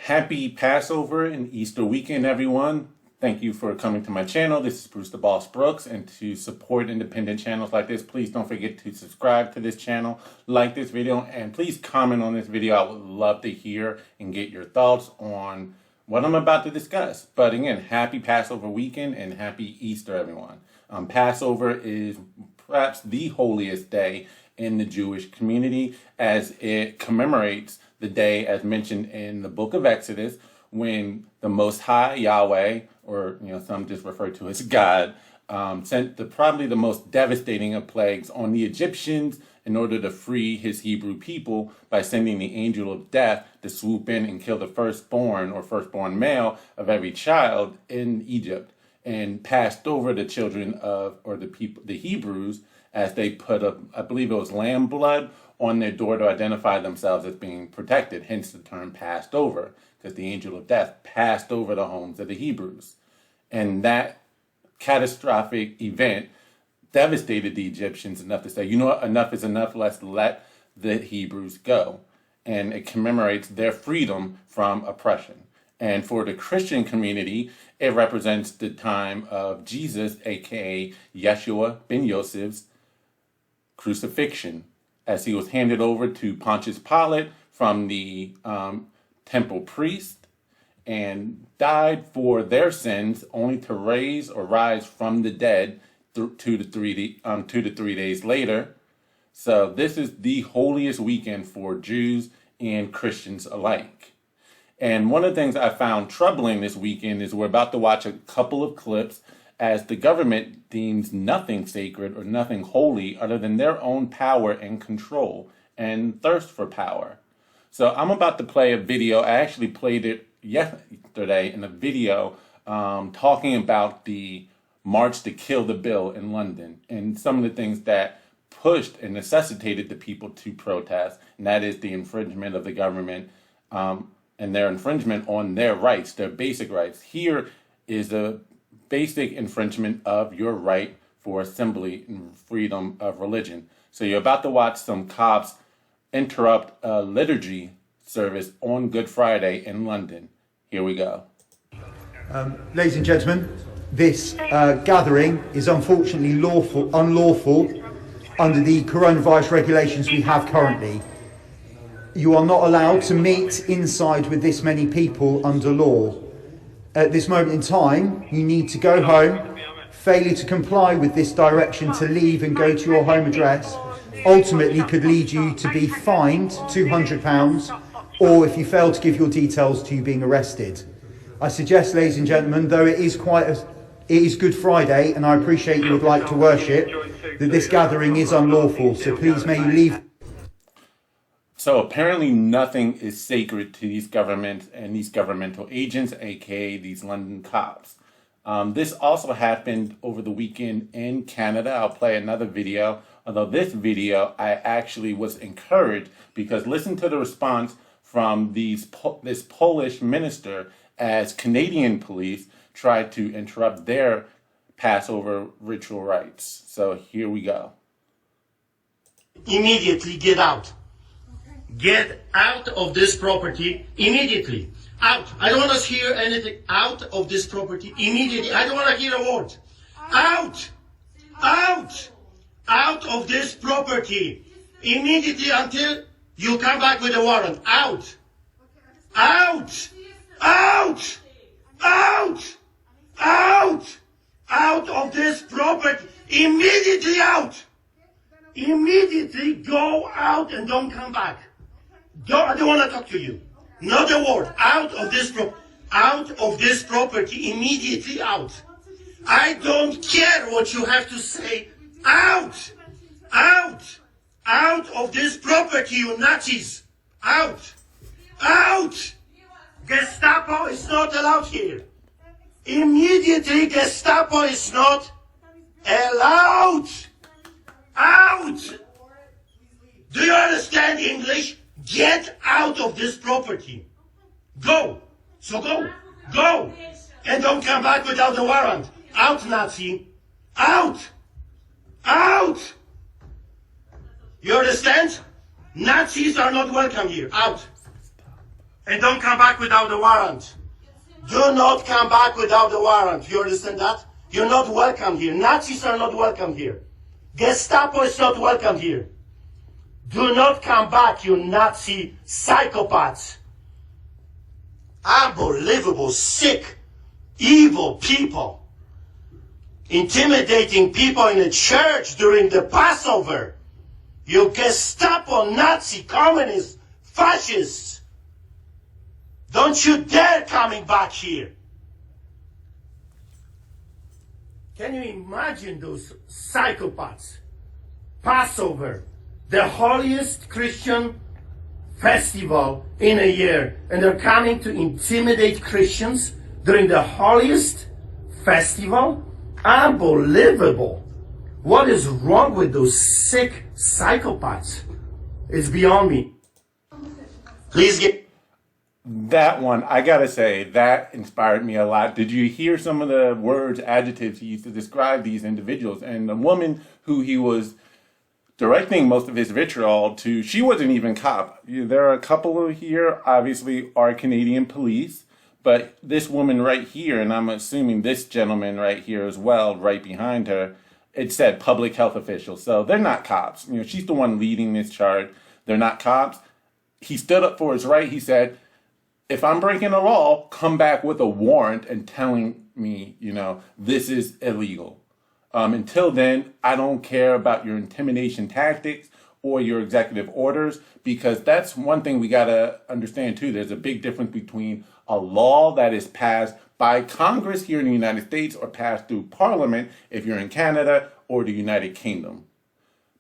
Happy Passover and Easter weekend, everyone. Thank you for coming to my channel. This is Bruce the Boss Brooks, and to support independent channels like this, please don't forget to subscribe to this channel, like this video, and please comment on this video. I would love to hear and get your thoughts on what I'm about to discuss. But again, happy Passover weekend and happy Easter, everyone. Passover is perhaps the holiest day in the Jewish community, as it commemorates the day as mentioned in the book of Exodus, when the Most High Yahweh, or some just refer to as God, sent probably the most devastating of plagues on the Egyptians in order to free his Hebrew people by sending the angel of death to swoop in and kill the firstborn or firstborn male of every child in Egypt, and passed over the children of, or the people, the Hebrews, as they put I believe it was lamb blood on their door to identify themselves as being protected, hence the term passed over, because the angel of death passed over the homes of the Hebrews. And that catastrophic event devastated the Egyptians enough to say, you know what, enough is enough, let's let the Hebrews go. And it commemorates their freedom from oppression. And for the Christian community, it represents the time of Jesus, aka Yeshua ben Yosef's crucifixion, as he was handed over to Pontius Pilate from the temple priest and died for their sins, only to rise from the dead 2 to 3 days later. So this is the holiest weekend for Jews and Christians alike. And one of the things I found troubling this weekend is we're about to watch a couple of clips as the government deems nothing sacred or nothing holy other than their own power and control and thirst for power. So I'm about to play a video. I actually played it yesterday in a video talking about the March to Kill the Bill in London and some of the things that pushed and necessitated the people to protest, and that is the infringement of the government and their infringement on their rights, their basic rights. Here is a basic infringement of your right for assembly and freedom of religion. So you're about to watch some cops interrupt a liturgy service on Good Friday in London. Here we go. Ladies and gentlemen, this gathering is unfortunately unlawful under the coronavirus regulations we have currently. You are not allowed to meet inside with this many people under law. At this moment in time, you need to go home. Failure to comply with this direction to leave and go to your home address ultimately could lead you to be fined £200, or if you fail to give your details, to you being arrested. I suggest, ladies and gentlemen, though it is Good Friday and I appreciate you would like to worship, that this gathering is unlawful, so please may you leave. So apparently nothing is sacred to these governments and these governmental agents, aka these London cops. This also happened over the weekend in Canada. I'll play another video. Although this video, I actually was encouraged because listen to the response from this Polish minister as Canadian police tried to interrupt their Passover ritual rites. So here we go. Immediately get out. Get out of this property immediately. Out. I don't want to hear anything. Out of this property immediately. I don't want to hear a word. Out. Out. Out of this property immediately until you come back with a warrant. Out. Out. Out. Out. Out. Out of this property. Immediately out. Immediately go out and don't come back. I don't want to talk to you. Not a word. Out of this property, immediately out. I don't care what you have to say. Out! Out! Out of this property, you Nazis! Out! Out! Gestapo is not allowed here. Immediately, Gestapo is not allowed. Out! Do you understand English? Get out of this property. Go. So go. Go. And don't come back without a warrant. Out, Nazi. Out. Out. You understand? Nazis are not welcome here. Out. And don't come back without a warrant. Do not come back without a warrant. You understand that? You're not welcome here. Nazis are not welcome here. Gestapo is not welcome here. Do not come back, you Nazi psychopaths. Unbelievable, sick, evil people. Intimidating people in a church during the Passover. You Gestapo, Nazi, communists, fascists. Don't you dare coming back here. Can you imagine those psychopaths? Passover, the holiest Christian festival in a year, and they're coming to intimidate Christians during the holiest festival? Unbelievable. What is wrong with those sick psychopaths? It's beyond me. Please get... That one, I gotta say, that inspired me a lot. Did you hear some of the words, adjectives he used to describe these individuals? And the woman who he was directing most of his vitriol to, she wasn't even cop. There are a couple here, obviously, are Canadian police, but this woman right here, and I'm assuming this gentleman right here as well, right behind her, it said public health official. So they're not cops. She's the one leading this charge. They're not cops. He stood up for his right. He said, if I'm breaking the law, come back with a warrant and telling me, this is illegal. Until then, I don't care about your intimidation tactics or your executive orders, because that's one thing we got to understand too. There's a big difference between a law that is passed by Congress here in the United States or passed through Parliament if you're in Canada or the United Kingdom.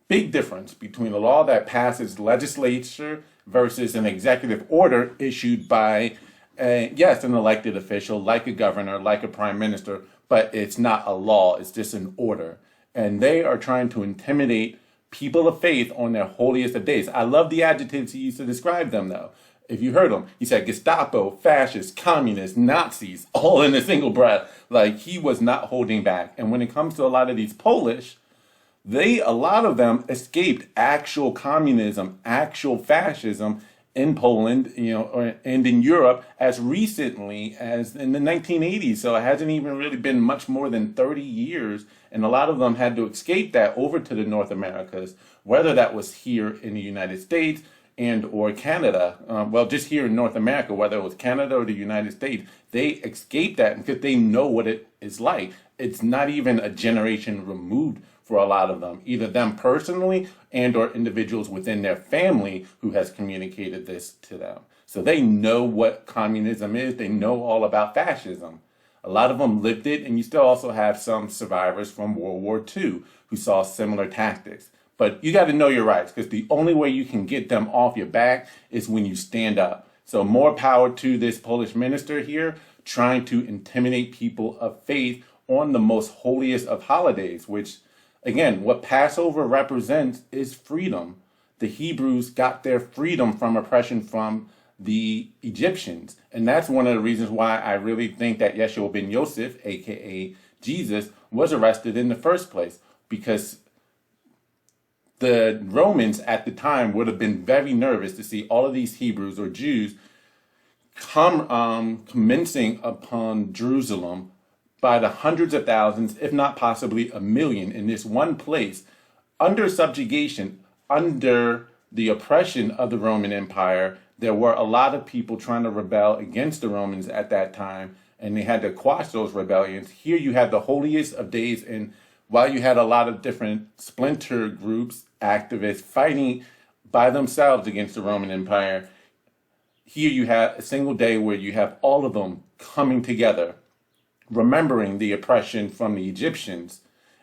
Big difference between a law that passes legislature versus an executive order issued by, an elected official, like a governor, like a prime minister, but it's not a law, it's just an order. And they are trying to intimidate people of faith on their holiest of days. I love the adjectives he used to describe them, though. If you heard him, he said Gestapo, fascists, communists, Nazis, all in a single breath. Like, he was not holding back. And when it comes to a lot of these Polish, a lot of them escaped actual communism, actual fascism in Poland, and in Europe as recently as in the 1980s. So it hasn't even really been much more than 30 years. And a lot of them had to escape that over to the North Americas, whether that was here in the United States and or Canada. Just here in North America, whether it was Canada or the United States, they escaped that because they know what it is like. It's not even a generation removed for a lot of them, either them personally and or individuals within their family who has communicated this to them. So they know what communism is. They know all about fascism. A lot of them lived it, and you still also have some survivors from World War II who saw similar tactics. But you got to know your rights, because the only way you can get them off your back is when you stand up. So more power to this Polish minister here trying to intimidate people of faith on the most holiest of holidays, which, again, what Passover represents is freedom. The Hebrews got their freedom from oppression from the Egyptians. And that's one of the reasons why I really think that Yeshua ben Yosef, aka Jesus, was arrested in the first place, because the Romans at the time would have been very nervous to see all of these Hebrews or Jews commencing upon Jerusalem by the hundreds of thousands, if not possibly a million, in this one place, under subjugation, under the oppression of the Roman Empire. There were a lot of people trying to rebel against the Romans at that time, and they had to quash those rebellions. Here you had the holiest of days, and while you had a lot of different splinter groups, activists fighting by themselves against the Roman Empire, here you have a single day where you have all of them coming together, remembering the oppression from the Egyptians.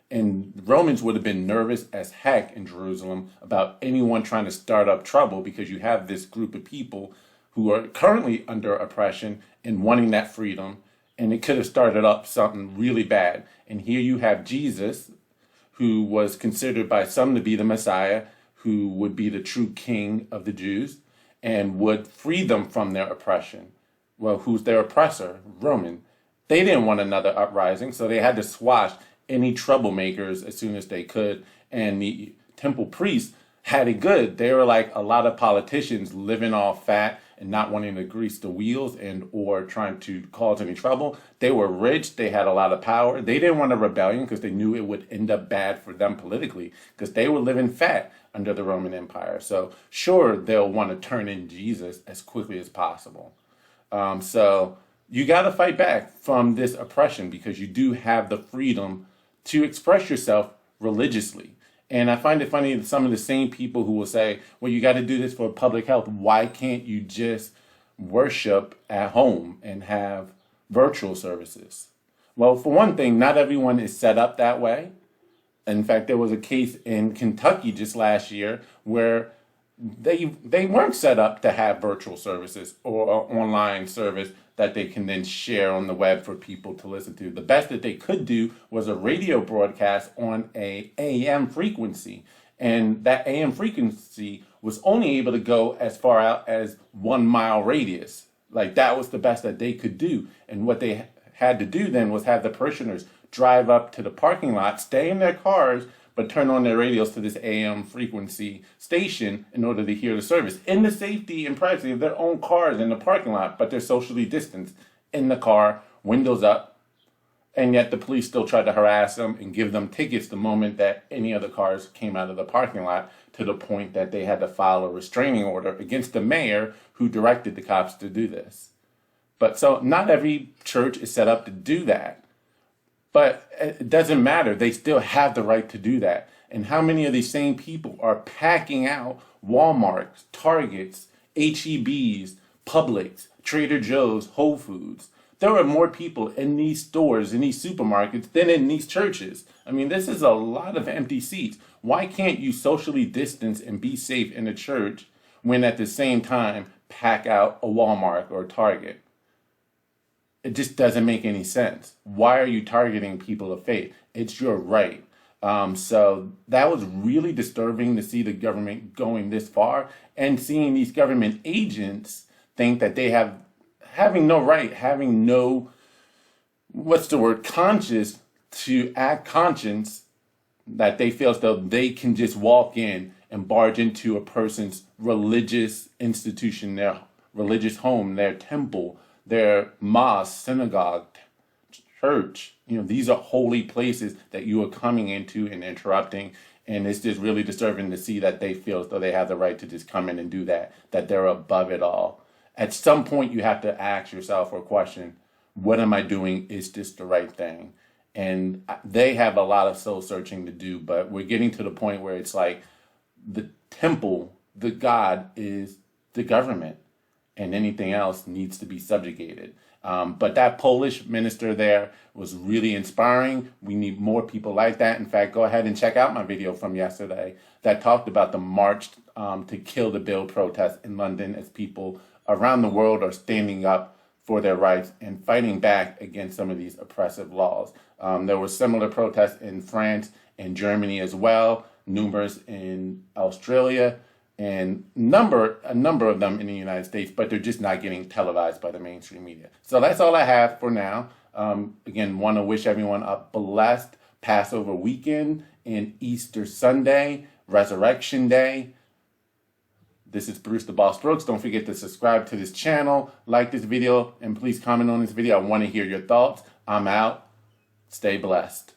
And Romans would have been nervous as heck in Jerusalem about anyone trying to start up trouble, because you have this group of people who are currently under oppression and wanting that freedom, and it could have started up something really bad. And here you have Jesus, who was considered by some to be the Messiah, who would be the true king of the Jews and would free them from their oppression. Well, who's their oppressor? Roman. They didn't want another uprising, so they had to squash any troublemakers as soon as they could. And the temple priests had it good. They were like a lot of politicians living off fat and not wanting to grease the wheels and or trying to cause any trouble. They were rich. They had a lot of power. They didn't want a rebellion because they knew it would end up bad for them politically because they were living fat under the Roman Empire. So sure, they'll want to turn in Jesus as quickly as possible. So you got to fight back from this oppression because you do have the freedom to express yourself religiously. And I find it funny that some of the same people who will say, well, you got to do this for public health. Why can't you just worship at home and have virtual services? Well, for one thing, not everyone is set up that way. In fact, there was a case in Kentucky just last year where they weren't set up to have virtual services or online service that they can then share on the web for people to listen to. The best that they could do was a radio broadcast on a AM frequency. And that AM frequency was only able to go as far out as 1 mile radius. Like that was the best that they could do. And what they had to do then was have the parishioners drive up to the parking lot, stay in their cars, but turn on their radios to this AM frequency station in order to hear the service in the safety and privacy of their own cars in the parking lot, but they're socially distanced in the car, windows up, and yet the police still tried to harass them and give them tickets the moment that any other cars came out of the parking lot, to the point that they had to file a restraining order against the mayor who directed the cops to do this. But so not every church is set up to do that. But it doesn't matter. They still have the right to do that. And how many of these same people are packing out Walmarts, Targets, H-E-B's, Publix, Trader Joe's, Whole Foods? There are more people in these stores, in these supermarkets, than in these churches. I mean, this is a lot of empty seats. Why can't you socially distance and be safe in a church when at the same time pack out a Walmart or a Target? It just doesn't make any sense. Why are you targeting people of faith? It's your right. So that was really disturbing to see the government going this far and seeing these government agents think that they having no right, having no, conscience to act conscience, that they feel as though they can just walk in and barge into a person's religious institution, their religious home, their temple, their mosque, synagogue, church. These are holy places that you are coming into and interrupting. And it's just really disturbing to see that they feel as though they have the right to just come in and do that they're above it all. At some point, you have to ask yourself or question, what am I doing? Is this the right thing? And they have a lot of soul searching to do, but we're getting to the point where it's like the temple, the God, is the government, and anything else needs to be subjugated. But that Polish minister there was really inspiring. We need more people like that. In fact, go ahead and check out my video from yesterday that talked about the March to Kill the Bill protest in London, as people around the world are standing up for their rights and fighting back against some of these oppressive laws. There were similar protests in France and Germany as well, numerous in Australia, and a number of them in the United States, but they're just not getting televised by the mainstream media. So that's all I have for now. Again, want to wish everyone a blessed Passover weekend and Easter Sunday, Resurrection Day. This is Bruce the Boss Brooks. Don't forget to subscribe to this channel, like this video, and please comment on this video. I want to hear your thoughts. I'm out. Stay blessed.